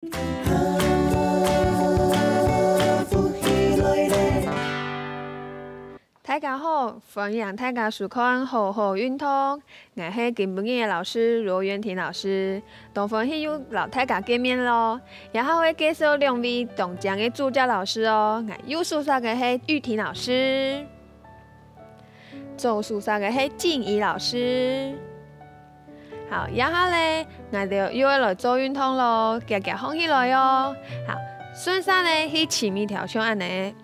大家好，欢迎大家收看好好运通。我是金本的老师罗元婷老师，同欢喜又老大家见面咯。也还会介绍两位同讲的助教老师哦。我右手上的是玉婷老师，左手上的是静怡老师。好，然后咧，我就又要来做运动咯，夹夹放起来哟。好，顺手咧去前面条像安尼。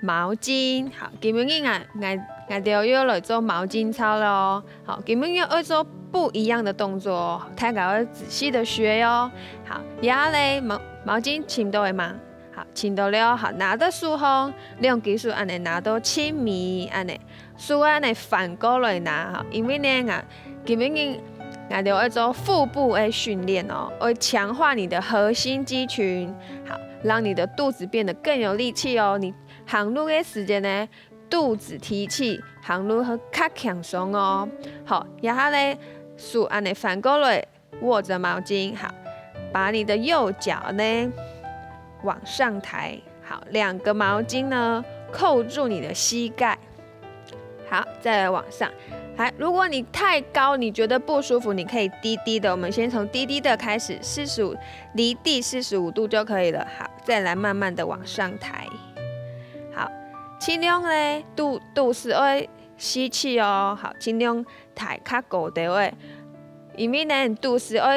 毛巾，好，基本上我就要来做毛巾操咯。好，基本上要做不一样的动作，大家要仔细的学哟。好，然后咧毛巾浸到的嘛，好，浸到了，好，拿到手后，利用技术安尼拿到亲密安尼，手安尼反过来拿，好，因为呢基本上我就要做腹部的训练哦，会强化你的核心肌群，好，让你的肚子变得更有力气哦。你行路的时间呢，肚子提起，行路会较轻松哦。好，然后呢，手安尼反过来握着毛巾，好，把你的右脚呢往上抬，好，两个毛巾呢扣住你的膝盖，好，再来往上。好，如果你太高，你觉得不舒服，你可以低低的。我们先从低低的开始，45离地45度就可以了。好，再来慢慢的往上抬。好，尽量呢肚子要吸气哦。好，尽量抬较高调的，因为呢肚子要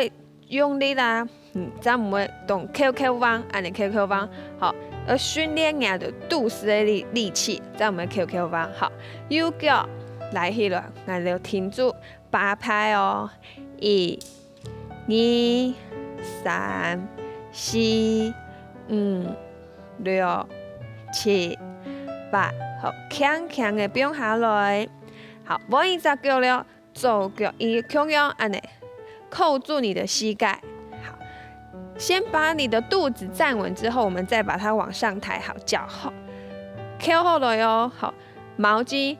用力啦，才唔会动 QQ 弯，安尼 QQ 弯。好，要训练我的肚子的力气，才唔会 QQ 弯。好，右脚来起来，我就停住8拍哦，1、2、3、4、5、6、7、8，好，强强的变下来。好，我已经脚了，左脚一同样安尼扣住你的膝盖。好，先把你的肚子站稳之后，我们再把它往上抬。好，脚后扣好来哦。好，毛巾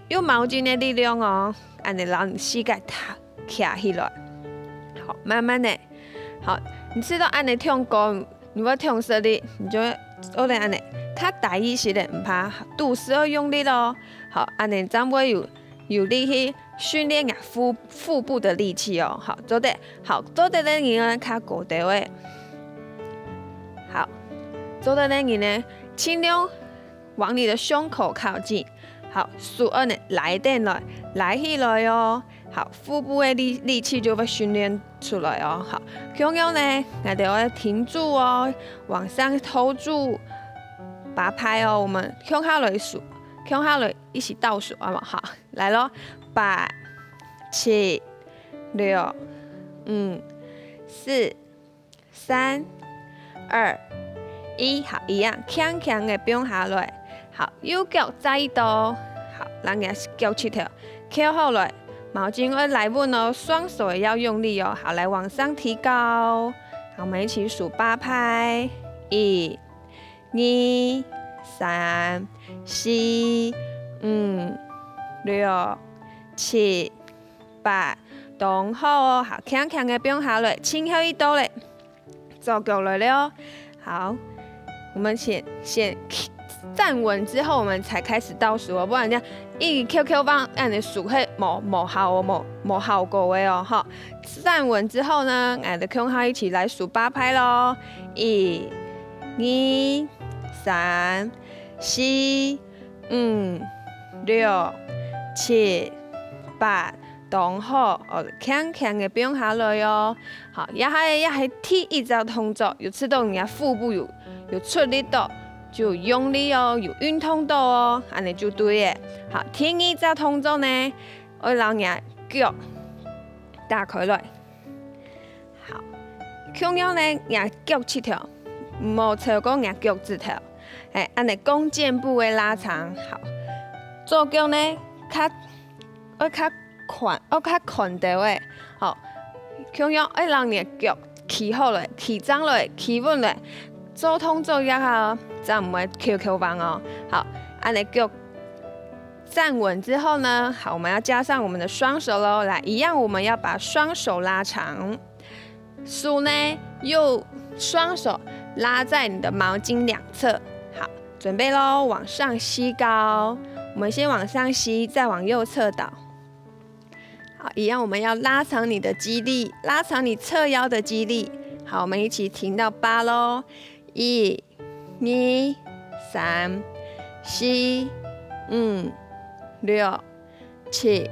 用毛巾的力量哦，安尼让你膝盖卡起来。好，慢慢的，好，你知道安尼跳高，你要跳实力，你就会安尼。它大意识的唔怕，肚子要用力咯。好，安尼才会有力去训练啊腹部的力气哦。好，做得咧，你呢较高调的。好，做得咧，你呢尽量往你的胸口靠近。好，手按呢来电来起来哦。好，腹部的力气就会训练出来哦。好，同样呢，我哋要停住哦，往上投住8拍哦。我们向下来数，向下来一起倒数，好不好？来咯，8、7、6、5、4、3、2、1，好，一样，强强的变下来。好，右脚再度，好，咱个脚起条，扣好来，毛巾要来稳哦，双手也要用力哦。好，来往上提高，好，我们一起数8拍，1、2、3、4、5、6、7、8，动好哦。好，强强的变下来，轻轻一度嘞，做脚来了。好，我们先站稳之后，我们才开始倒数哦，不然这样一 QQ 棒让你数会冇效果的哦。好，站稳之后呢，俺的跟他一起来数8拍咯，1、2、3、4、5、6、7、8，动好哦，强强的变下来哟。好，也系踢一招动作，有吃到人家腹部有出力到。就有用力哦，有运动到哦，安尼就对的。好，第二只动作呢，我让人脚打开来。好，同样呢，人脚7条，冇超过人脚指头。安尼弓箭步的拉长。好，左脚呢，较宽条的。好，同样要让人脚起好来，起张来，起稳来。做动作也好，才唔会 QQ 棒哦。好，安尼脚站稳之后呢，好，我们要加上我们的双手喽。来，一样，我们要把双手拉长，手呢右双手拉在你的毛巾两侧。好，准备咯，往上吸高。我们先往上吸，再往右侧倒。好，一样，我们要拉长你的肌力，拉长你侧腰的肌力。好，我们一起停到8咯。1、2、3、4、5、6、7、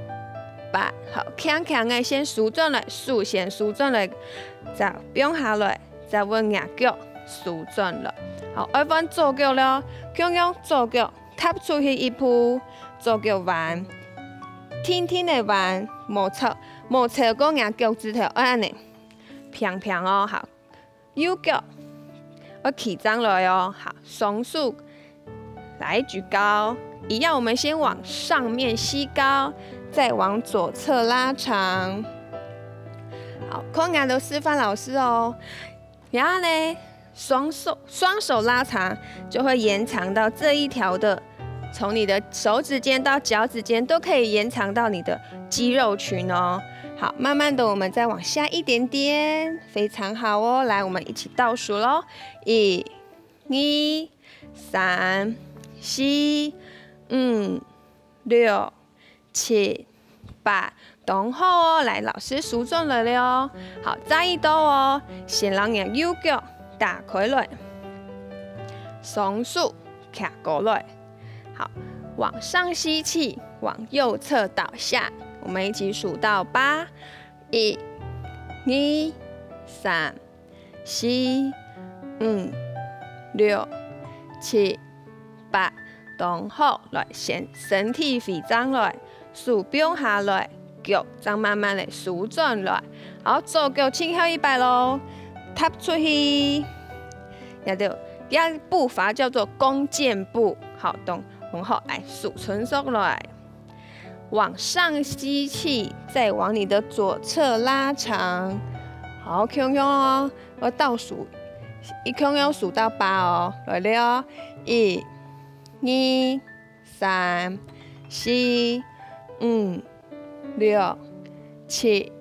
8。好，强强的先舒转来，竖线舒转来，再并下来，再往硬脚舒转了。好，要弯左脚了，强强左脚踏出去一步，左脚弯，轻轻的弯，莫超过硬脚趾头，安尼，平平哦。好，右脚要起张来哦。好，双手来举高，一样，我们先往上面吸高，再往左侧拉长。好，空眼的示范老师哦。然后呢，双手拉长，就会延长到这一条的，从你的手指尖到脚趾尖都可以延长到你的肌肉群哦。好，慢慢的我们再往下一点点，非常好哦。来，我们一起倒数咯，1、2、3、4、5、6、7、8，同好哦。来，老师数转来了哦。好，再一倒哦，先让你右脚打开来，双手卡过来。好，往上吸气，往右侧倒下。我们一起数到8，1、2、3、4、5、6、7、8，同好。来，先身体回张来，手并下来，脚再慢慢的舒转来。好，左脚轻巧一摆咯，踏出去，也对，第二步伐叫做弓箭步。好，很好，来数纯熟来。往上吸气，再往你的左侧拉长。好，强强哦，我倒数，强强数到8哦，来了，1、2、3、4、5、6、7、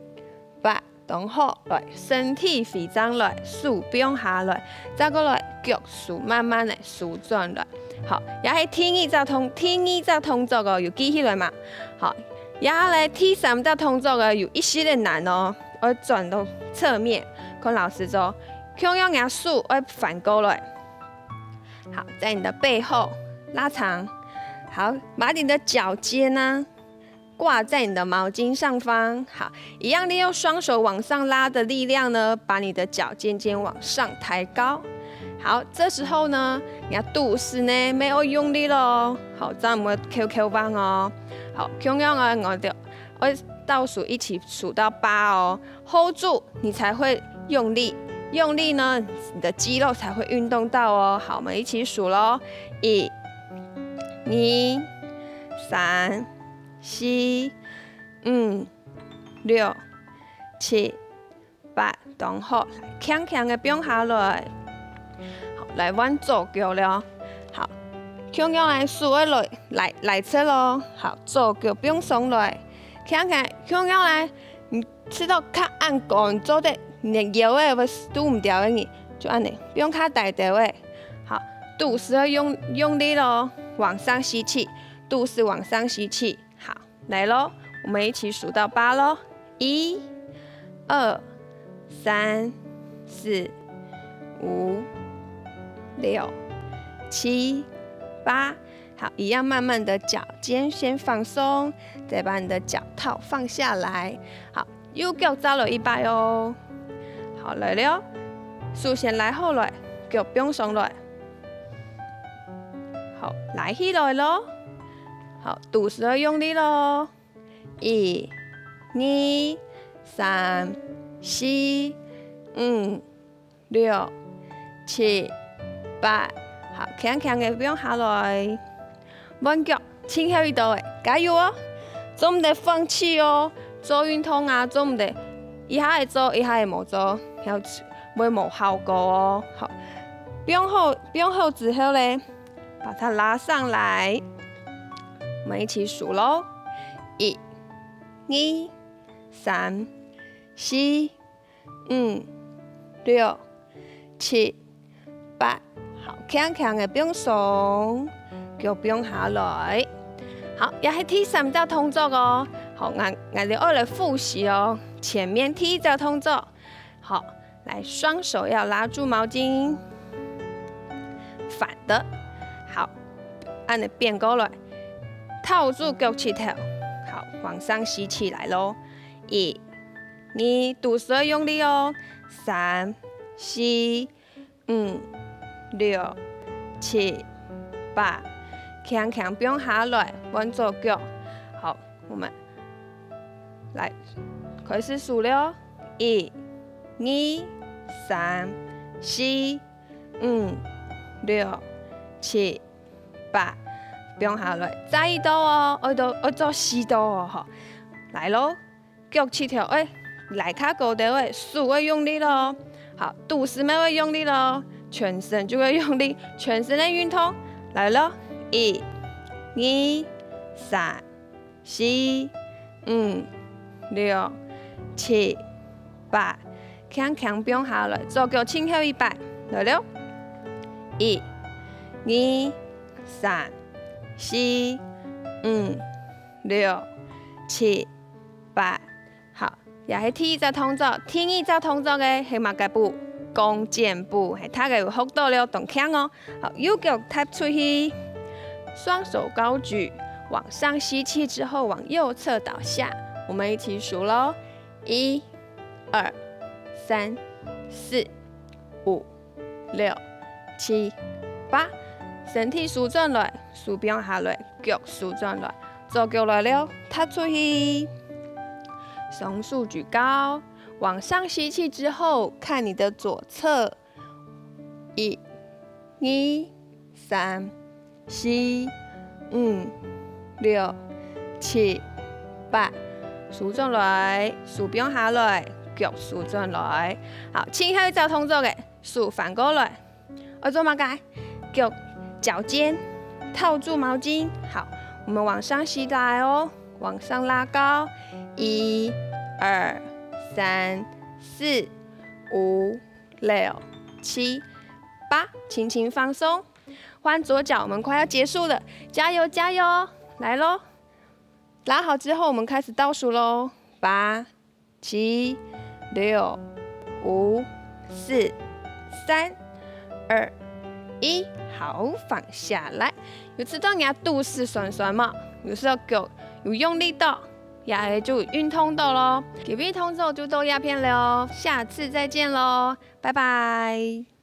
8，同好，来身体回张来，手并下来，再过来脚数慢慢的舒转来。好，也是第二则动作哦，有记起来嘛？好，也咧第3则动作哦，有一些的难哦。我转到侧面，跟老师做，强用牙手要反过来。好，在你的背后拉长。好，把你的脚尖呢挂在你的毛巾上方。好，一样利用双手往上拉的力量呢，把你的脚尖尖往上抬高。好，这时候呢，你要肚子呢没有用力咯。好，这样我们 QQ 棒哦。好，强强啊，我倒数一起数到8哦 ，hold 住，你才会用力。用力呢，你的肌肉才会运动到哦。好，我们一起数咯，1、2、3、4、5、6、7、8，同好，强强的并下来。来弯左脚了，好，强强来数的来侧咯，好，左脚并上来，强强来，你吃到较按过，你做的你腰的会拄唔掉的你，就安尼，并较大条的，好，肚子要用力咯，往上吸气，肚子往上吸气，好，来咯，我们一起数到8咯，1、2、3、4、5、6、7、8，好，一样慢慢的脚尖先放松，再把你的脚套放下来。好，右脚走了一摆哦。好，来了，手先来好来，脚并上来。好，来起来咯。好，肚子要用力咯。1、2、3、4、5、6、7、8，好，强强的并下来，弯脚，轻巧一度的，加油哦！做唔得放弃哦，做运动啊，做唔得，一下会做，一下会冇做，要会冇效果哦。好，并好之后呢，把它拉上来，我们一起数咯，1、2、3、4、5、6、7、8，好，轻轻的放松，脚放下来。好，也是第3个动作哦。好，我哋要来复习哦。前面第1个动作，好，来双手要拉住毛巾，反的，好，按你变过来，套住脚趾头，好，往上吸起来咯。1、2，肚子要用力哦。3、4、5、6、7、8。轻轻放下来，弯左脚。好，我们来开始数了。1、2、3、4、5、6、7、8，放下来，再一度哦，要做4度哦，吼，来咯，脚趾头来卡高头诶，手要用力咯。好，肚子要用力咯，全身就会用力，全身的运动来咯。1、2、3、4、5、6、7、8，轻轻放下来，左脚前后1摆，来了。1、2、3、4、5、6、7、8，好，也是第1个动作。第2个动作嘅是马甲步、弓箭步，系它嘅有幅度了，动轻哦。好，右脚踏出去。双手高举，往上吸气之后往右侧倒下。我们一起数咯，1、2、3、4、5、6、7、8。身体舒转来，手放下来，脚舒转来，左脚来了，踏出去。双手举高，往上吸气之后，看你的左侧。1、2、3、4、5、6、7、8，舒转来，手放下来，脚舒转来。好，前后一个动作嘅，手反过来，要做乜嘅？脚尖套住毛巾。好，我们往上吸来哦，往上拉高。1、2、3、4、5、6、7、8，轻轻放松。换左脚，我们快要结束了，加油加油！来咯，拉好之后，我们开始倒数咯，8、7、6、5、4、3、2、1，好，放下来。有知道你肚子酸酸嘛？有时候脚有用力到，也就运动到咯。这边动作就到鸦片了，下次再见咯，拜拜。